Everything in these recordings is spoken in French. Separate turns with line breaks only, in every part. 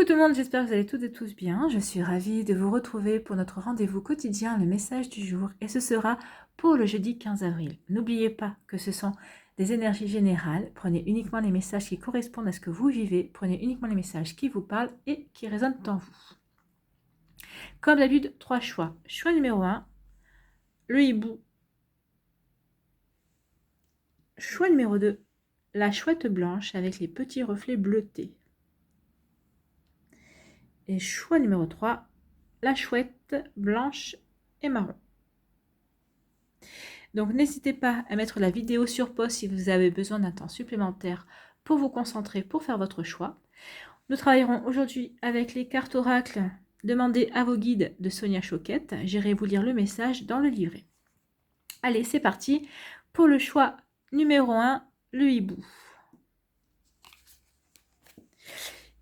Coucou tout le monde, j'espère que vous allez toutes et tous bien. Je suis ravie de vous retrouver pour notre rendez-vous quotidien, le message du jour, et ce sera pour le jeudi 15 avril. N'oubliez pas que ce sont des énergies générales. Prenez uniquement les messages qui correspondent à ce que vous vivez, prenez uniquement les messages qui vous parlent et qui résonnent en vous. Comme d'habitude, 3 choix. Choix numéro 1, le hibou. Choix numéro 2, la chouette blanche avec les petits reflets bleutés. Et choix numéro 3, la chouette blanche et marron. Donc n'hésitez pas à mettre la vidéo sur pause si vous avez besoin d'un temps supplémentaire pour vous concentrer, pour faire votre choix. Nous travaillerons aujourd'hui avec les cartes oracles. Demandez à vos guides de Sonia Choquette. J'irai vous lire le message dans le livret. Allez, c'est parti pour le choix numéro 1, le hibou.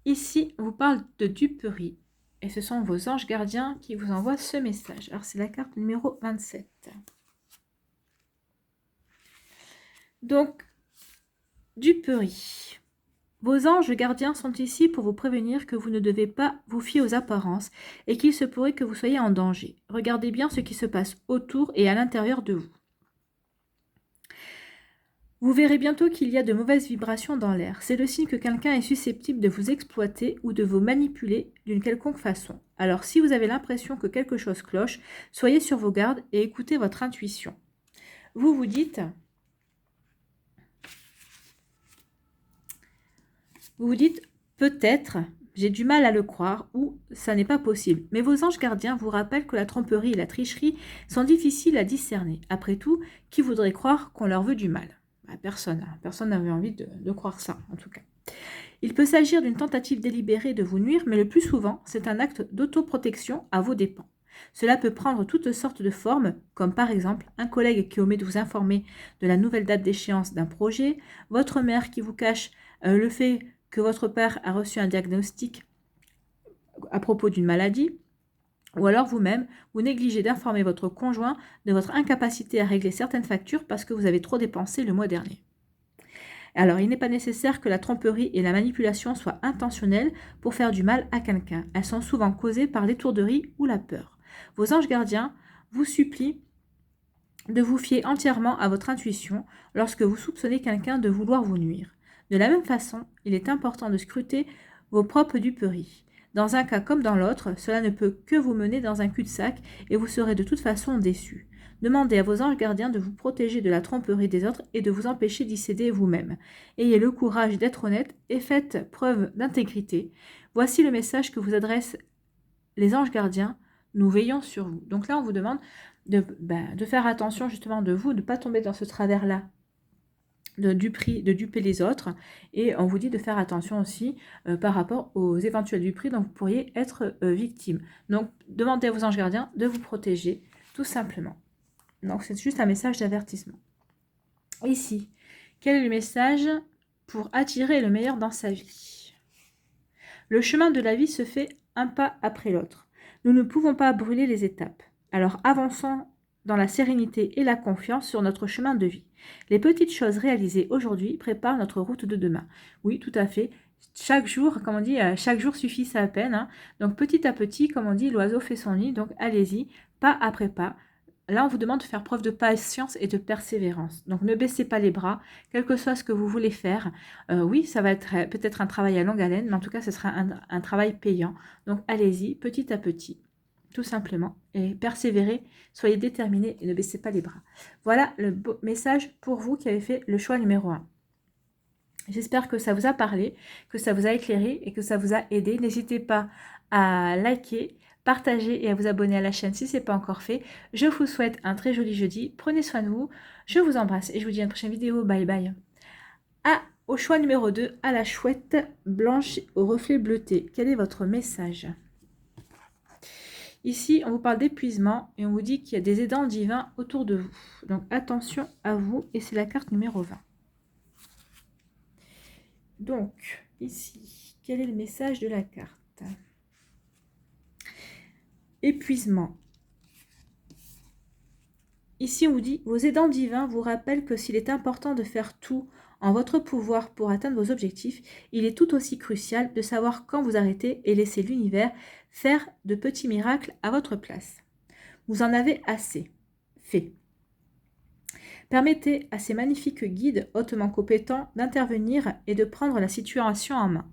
Ici, on vous parle de duperie. Et ce sont vos anges gardiens qui vous envoient ce message. Alors, c'est la carte numéro 27. Donc, duperie. Vos anges gardiens sont ici pour vous prévenir que vous ne devez pas vous fier aux apparences et qu'il se pourrait que vous soyez en danger. Regardez bien ce qui se passe autour et à l'intérieur de vous. Vous verrez bientôt qu'il y a de mauvaises vibrations dans l'air. C'est le signe que quelqu'un est susceptible de vous exploiter ou de vous manipuler d'une quelconque façon. Alors si vous avez l'impression que quelque chose cloche, soyez sur vos gardes et écoutez votre intuition. Vous vous dites peut-être, j'ai du mal à le croire ou ça n'est pas possible. Mais vos anges gardiens vous rappellent que la tromperie et la tricherie sont difficiles à discerner. Après tout, qui voudrait croire qu'on leur veut du mal? Personne. Personne n'avait envie de croire ça, en tout cas. Il peut s'agir d'une tentative délibérée de vous nuire, mais le plus souvent, c'est un acte d'autoprotection à vos dépens. Cela peut prendre toutes sortes de formes, comme par exemple un collègue qui omet de vous informer de la nouvelle date d'échéance d'un projet, votre mère qui vous cache le fait que votre père a reçu un diagnostic à propos d'une maladie, ou alors vous-même, vous négligez d'informer votre conjoint de votre incapacité à régler certaines factures parce que vous avez trop dépensé le mois dernier. Alors, il n'est pas nécessaire que la tromperie et la manipulation soient intentionnelles pour faire du mal à quelqu'un. Elles sont souvent causées par l'étourderie ou la peur. Vos anges gardiens vous supplient de vous fier entièrement à votre intuition lorsque vous soupçonnez quelqu'un de vouloir vous nuire. De la même façon, il est important de scruter vos propres duperies. Dans un cas comme dans l'autre, cela ne peut que vous mener dans un cul-de-sac et vous serez de toute façon déçu. Demandez à vos anges gardiens de vous protéger de la tromperie des autres et de vous empêcher d'y céder vous-même. Ayez le courage d'être honnête et faites preuve d'intégrité. Voici le message que vous adressent les anges gardiens. Nous veillons sur vous. Donc là, on vous demande de faire attention justement de vous, de ne pas tomber dans ce travers-là de duper les autres. Et on vous dit de faire attention aussi par rapport aux éventuels duperies dont vous pourriez être victime. Donc, demandez à vos anges gardiens de vous protéger, tout simplement. Donc, c'est juste un message d'avertissement. Ici, quel est le message pour attirer le meilleur dans sa vie? Le chemin de la vie se fait un pas après l'autre. Nous ne pouvons pas brûler les étapes. Alors avançons dans la sérénité et la confiance sur notre chemin de vie. Les petites choses réalisées aujourd'hui préparent notre route de demain. Oui, tout à fait. Chaque jour, comme on dit, chaque jour suffit sa peine. Hein. Donc petit à petit, comme on dit, l'oiseau fait son nid. Donc allez-y, pas après pas. Là, on vous demande de faire preuve de patience et de persévérance. Donc ne baissez pas les bras, quel que soit ce que vous voulez faire. Oui, ça va être peut-être un travail à longue haleine, mais en tout cas, ce sera un travail payant. Donc allez-y, petit à petit, tout simplement. Et persévérez, soyez déterminés et ne baissez pas les bras. Voilà le message pour vous qui avez fait le choix numéro 1. J'espère que ça vous a parlé, que ça vous a éclairé et que ça vous a aidé. N'hésitez pas à liker, partager et à vous abonner à la chaîne si ce n'est pas encore fait. Je vous souhaite un très joli jeudi. Prenez soin de vous. Je vous embrasse et je vous dis à une prochaine vidéo. Bye bye. Au choix numéro 2, à la chouette blanche au reflet bleuté. Quel est votre message? Ici, on vous parle d'épuisement et on vous dit qu'il y a des aidants divins autour de vous. Donc attention à vous et c'est la carte numéro 20. Donc, ici, quel est le message de la carte? Épuisement. Ici, on vous dit, vos aidants divins vous rappellent que s'il est important de faire tout en votre pouvoir pour atteindre vos objectifs, il est tout aussi crucial de savoir quand vous arrêter et laisser l'univers faire de petits miracles à votre place. Vous en avez assez. Fait. Permettez à ces magnifiques guides hautement compétents d'intervenir et de prendre la situation en main.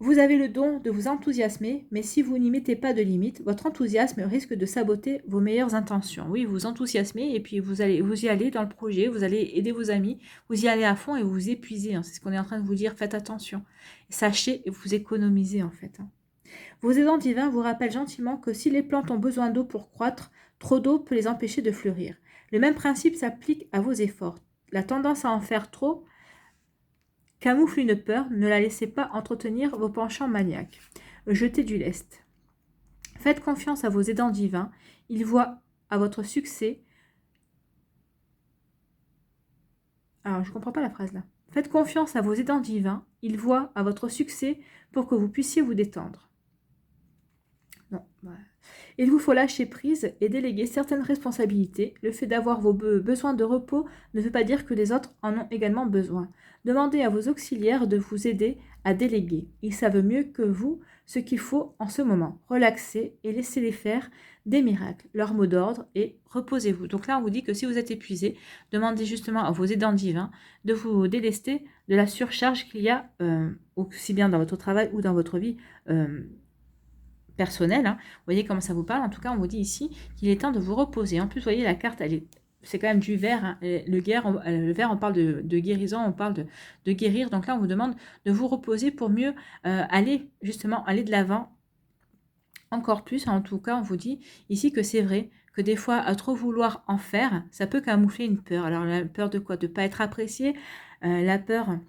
Vous avez le don de vous enthousiasmer, mais si vous n'y mettez pas de limite, votre enthousiasme risque de saboter vos meilleures intentions. Oui, vous enthousiasmez et puis vous y allez dans le projet, vous allez aider vos amis, vous y allez à fond et vous vous épuisez. Hein. C'est ce qu'on est en train de vous dire, faites attention. Sachez et vous économisez en fait. Hein. Vos aidants divins vous rappellent gentiment que si les plantes ont besoin d'eau pour croître, trop d'eau peut les empêcher de fleurir. Le même principe s'applique à vos efforts. La tendance à en faire trop camoufle une peur, ne la laissez pas entretenir vos penchants maniaques. Jetez du lest. Faites confiance à vos aidants divins, ils voient à votre succès. Alors, je ne comprends pas la phrase là. Faites confiance à vos aidants divins, ils voient à votre succès pour que vous puissiez vous détendre. Non, voilà. Il vous faut lâcher prise et déléguer certaines responsabilités. Le fait d'avoir vos besoins de repos ne veut pas dire que les autres en ont également besoin. Demandez à vos auxiliaires de vous aider à déléguer. Ils savent mieux que vous ce qu'il faut en ce moment. Relaxez et laissez-les faire des miracles. Leur mot d'ordre est reposez-vous. Donc là, on vous dit que si vous êtes épuisé, demandez justement à vos aidants divins de vous délester de la surcharge qu'il y a aussi bien dans votre travail ou dans votre vie personnel, hein. Vous voyez comment ça vous parle. En tout cas, on vous dit ici qu'il est temps de vous reposer. En plus, vous voyez, la carte, c'est quand même du vert. Hein. Le vert, on parle de guérison, on parle de guérir. Donc là, on vous demande de vous reposer pour mieux aller de l'avant encore plus. En tout cas, on vous dit ici que c'est vrai que des fois, à trop vouloir en faire, ça peut camoufler une peur. Alors, la peur de quoi? De ne pas être apprécié, la peur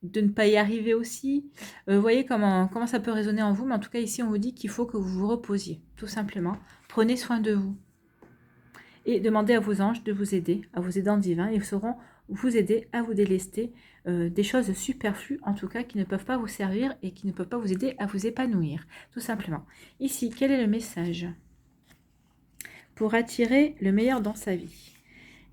de ne pas y arriver aussi. Vous voyez comment ça peut résonner en vous, mais en tout cas ici on vous dit qu'il faut que vous vous reposiez, tout simplement. Prenez soin de vous et demandez à vos anges de vous aider, à vos aidants divins, ils sauront vous aider à vous délester des choses superflues, en tout cas qui ne peuvent pas vous servir et qui ne peuvent pas vous aider à vous épanouir, tout simplement. Ici, quel est le message pour attirer le meilleur dans sa vie?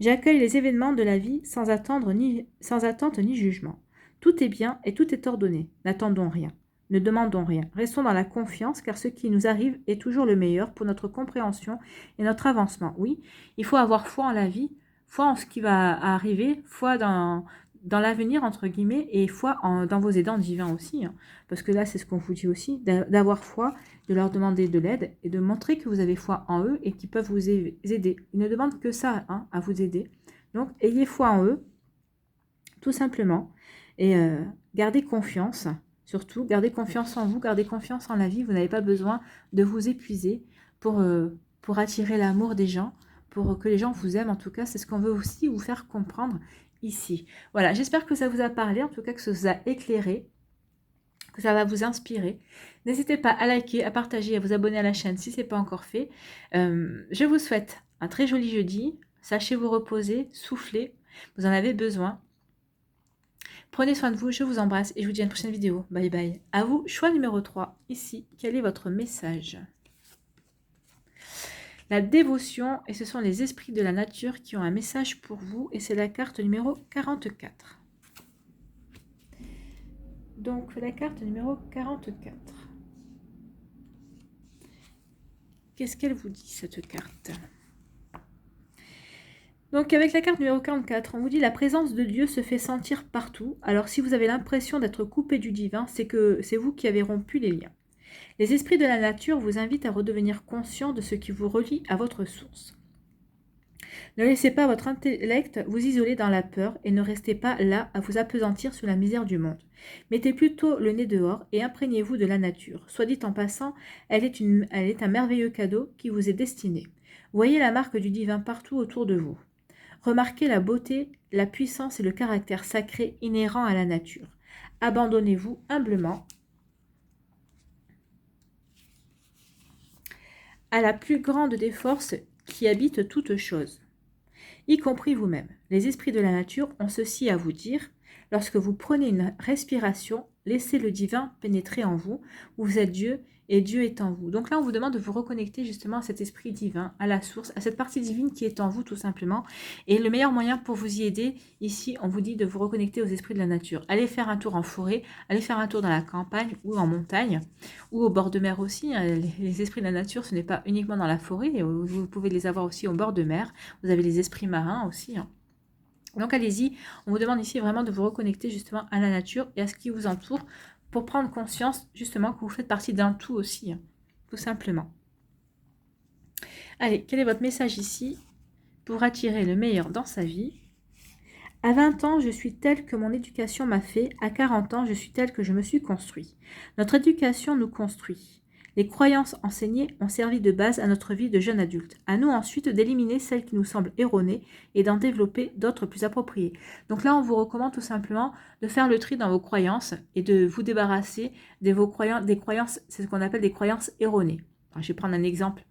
J'accueille les événements de la vie sans attente ni jugement. Tout est bien et tout est ordonné. N'attendons rien. Ne demandons rien. Restons dans la confiance car ce qui nous arrive est toujours le meilleur pour notre compréhension et notre avancement. Oui, il faut avoir foi en la vie, foi en ce qui va arriver, foi dans l'avenir, entre guillemets, et foi dans vos aidants divins aussi. Hein. Parce que là, c'est ce qu'on vous dit aussi, d'avoir foi, de leur demander de l'aide et de montrer que vous avez foi en eux et qu'ils peuvent vous aider. Ils ne demandent que ça, hein, à vous aider. Donc, ayez foi en eux, tout simplement. Et gardez confiance, surtout, gardez confiance en vous, gardez confiance en la vie. Vous n'avez pas besoin de vous épuiser pour attirer l'amour des gens, pour que les gens vous aiment. En tout cas, c'est ce qu'on veut aussi vous faire comprendre ici. Voilà, j'espère que ça vous a parlé, en tout cas que ça vous a éclairé, que ça va vous inspirer. N'hésitez pas à liker, à partager, à vous abonner à la chaîne si ce n'est pas encore fait. Je vous souhaite un très joli jeudi. Sachez vous reposer, souffler, vous en avez besoin. Prenez soin de vous, je vous embrasse et je vous dis à une prochaine vidéo. Bye bye. À vous, choix numéro 3. Ici, quel est votre message? La dévotion, et ce sont les esprits de la nature qui ont un message pour vous, et c'est la carte numéro 44. Donc, la carte numéro 44. Qu'est-ce qu'elle vous dit, cette carte? Donc, avec la carte numéro 44, on vous dit la présence de Dieu se fait sentir partout. Alors, si vous avez l'impression d'être coupé du divin, c'est que c'est vous qui avez rompu les liens. Les esprits de la nature vous invitent à redevenir conscient de ce qui vous relie à votre source. Ne laissez pas votre intellect vous isoler dans la peur et ne restez pas là à vous appesantir sous la misère du monde. Mettez plutôt le nez dehors et imprégnez-vous de la nature. Soit dit en passant, elle est un merveilleux cadeau qui vous est destiné. Voyez la marque du divin partout autour de vous. Remarquez la beauté, la puissance et le caractère sacré inhérent à la nature. Abandonnez-vous humblement à la plus grande des forces qui habitent toutes choses, y compris vous-même. Les esprits de la nature ont ceci à vous dire. Lorsque vous prenez une respiration, laissez le divin pénétrer en vous. Vous êtes Dieu et Dieu est en vous. Donc là, on vous demande de vous reconnecter justement à cet esprit divin, à la source, à cette partie divine qui est en vous tout simplement. Et le meilleur moyen pour vous y aider, ici, on vous dit de vous reconnecter aux esprits de la nature. Allez faire un tour en forêt, allez faire un tour dans la campagne ou en montagne, ou au bord de mer aussi. Les esprits de la nature, ce n'est pas uniquement dans la forêt, vous pouvez les avoir aussi au bord de mer. Vous avez les esprits marins aussi. Donc allez-y, on vous demande ici vraiment de vous reconnecter justement à la nature et à ce qui vous entoure pour prendre conscience justement que vous faites partie d'un tout aussi, tout simplement. Allez, quel est votre message ici pour attirer le meilleur dans sa vie? À 20 ans, je suis tel que mon éducation m'a fait. À 40 ans, je suis tel que je me suis construit. Notre éducation nous construit. Les croyances enseignées ont servi de base à notre vie de jeune adulte. À nous ensuite d'éliminer celles qui nous semblent erronées et d'en développer d'autres plus appropriées. Donc là, on vous recommande tout simplement de faire le tri dans vos croyances et de vous débarrasser des croyances, c'est ce qu'on appelle des croyances erronées. Alors, je vais prendre un exemple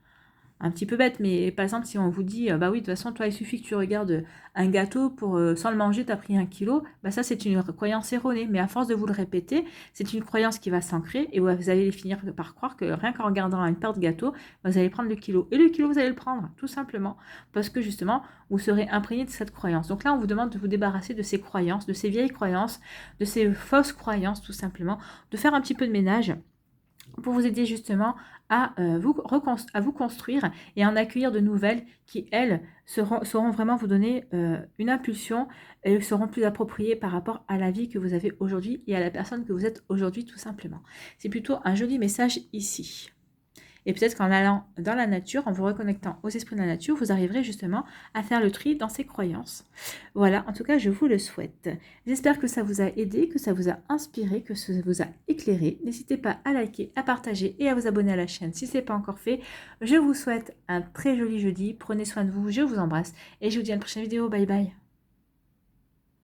un petit peu bête, mais par exemple, si on vous dit, bah oui, de toute façon, toi, il suffit que tu regardes un gâteau pour, sans le manger, tu as pris 1 kilo, bah ça, c'est une croyance erronée. Mais à force de vous le répéter, c'est une croyance qui va s'ancrer et vous allez finir par croire que rien qu'en regardant une part de gâteau, vous allez prendre le kilo. Et le kilo, vous allez le prendre, tout simplement, parce que justement, vous serez imprégné de cette croyance. Donc là, on vous demande de vous débarrasser de ces croyances, de ces vieilles croyances, de ces fausses croyances, tout simplement, de faire un petit peu de ménage pour vous aider justement à vous construire et à en accueillir de nouvelles qui, elles, sauront vraiment vous donner une impulsion et seront plus appropriées par rapport à la vie que vous avez aujourd'hui et à la personne que vous êtes aujourd'hui tout simplement. C'est plutôt un joli message ici. Et peut-être qu'en allant dans la nature, en vous reconnectant aux esprits de la nature, vous arriverez justement à faire le tri dans ces croyances. Voilà, en tout cas, je vous le souhaite. J'espère que ça vous a aidé, que ça vous a inspiré, que ça vous a éclairé. N'hésitez pas à liker, à partager et à vous abonner à la chaîne si ce n'est pas encore fait. Je vous souhaite un très joli jeudi. Prenez soin de vous, je vous embrasse et je vous dis à une prochaine vidéo. Bye bye.